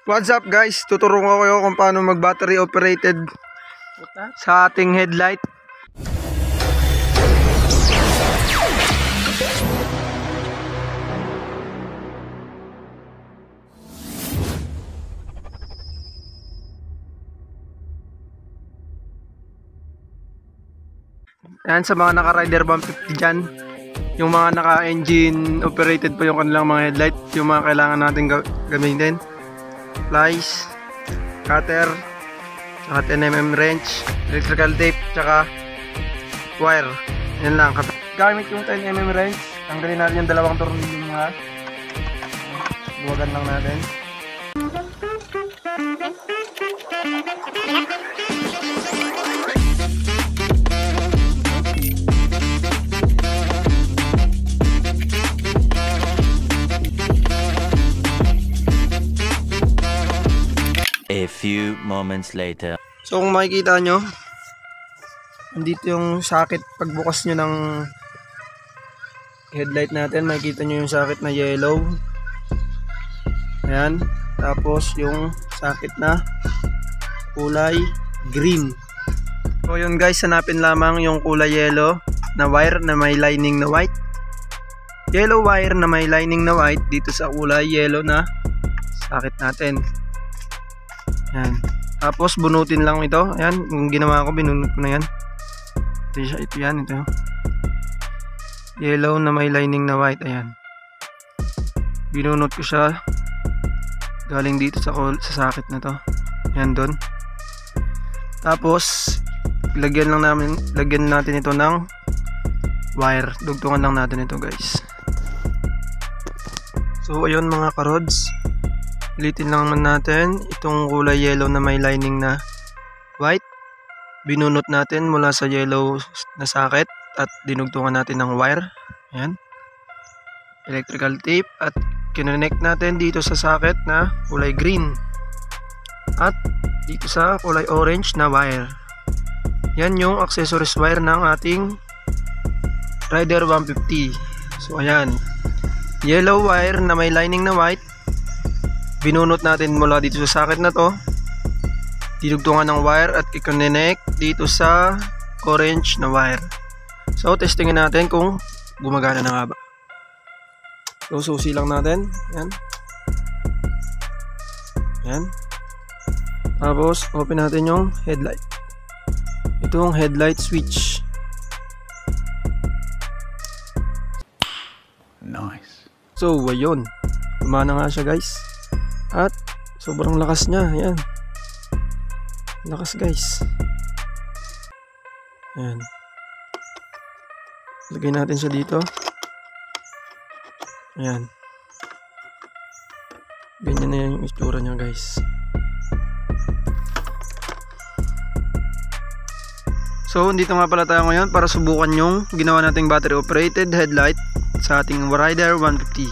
What's up guys? Tuturuan ko kayo kung paano mag battery operated sa ating headlight. Ayan, sa mga naka-Rider 150 dyan, yung mga naka-engine operated po yung kanilang mga headlight, yung mga kailangan natin gamitin: plies, cutter, saka 10mm wrench, electrical tape, saka wire. Yan lang. Gamit yung 10mm wrench, tanggalin natin yung dalawang tornilyo mga. Buwagan lang natin. A few moments later. So kung makikita nyo, andito yung socket. Pagbukas nyo ng headlight natin, makikita nyo yung socket na yellow. Ayan. Tapos yung socket na kulay green. So yun guys, hanapin lamang yung kulay yellow na wire na may lining na white. Yellow wire na may lining na white dito sa kulay yellow na socket natin. Yan. Tapos bunutin lang ito. Ayan, yung ginawa ko, binunot ko na yan. Ito yan, ito. Yellow na may lining na white. Ayan. Binunot ko siya galing dito sa socket na to. Ayan, doon. Tapos lagyan natin ito ng wire. Dugtungan lang natin ito guys. So ayun mga karods, ulitin lang naman natin itong kulay yellow na may lining na white. Binunot natin mula sa yellow na socket at dinugtungan natin ng wire. Ayan. Electrical tape at kinonect natin dito sa socket na kulay green at dito sa kulay orange na wire. Yan yung accessories wire ng ating Rider 150. So ayan, yellow wire na may lining na white, binunot natin mula dito sa socket na to, dinugtungan ng wire at i-connect dito sa orange na wire. So testingin natin kung gumagana na nga ba. So susi lang natin. Yan. Yan. Tapos open natin yung headlight. Itong headlight switch. Nice. So ayun, gumana nga siya guys. At sobrang lakas niya. Ayan. Lakas guys. Ayan. Lagay natin siya dito. Ayan. Ganyan na yung itsura niya guys. So dito nga pala tayo ngayon para subukan yung ginawa nating battery operated headlight sa ating Rider 150.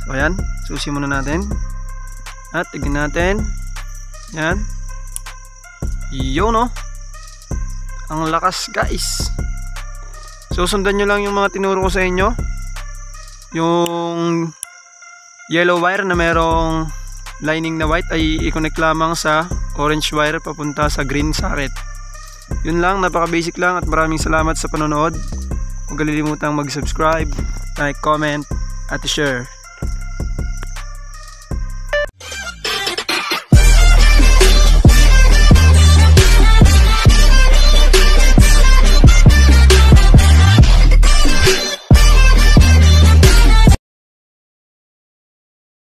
So ayan, susi muna natin. At tignan natin. Yan. Yun o. Ang lakas guys. So sundan nyo lang yung mga tinuro ko sa inyo. Yung yellow wire na merong lining na white ay i-connect lamang sa orange wire papunta sa green socket. Yun lang, napaka basic lang at maraming salamat sa panonood. Huwag kalilimutang mag-subscribe, like, comment at share.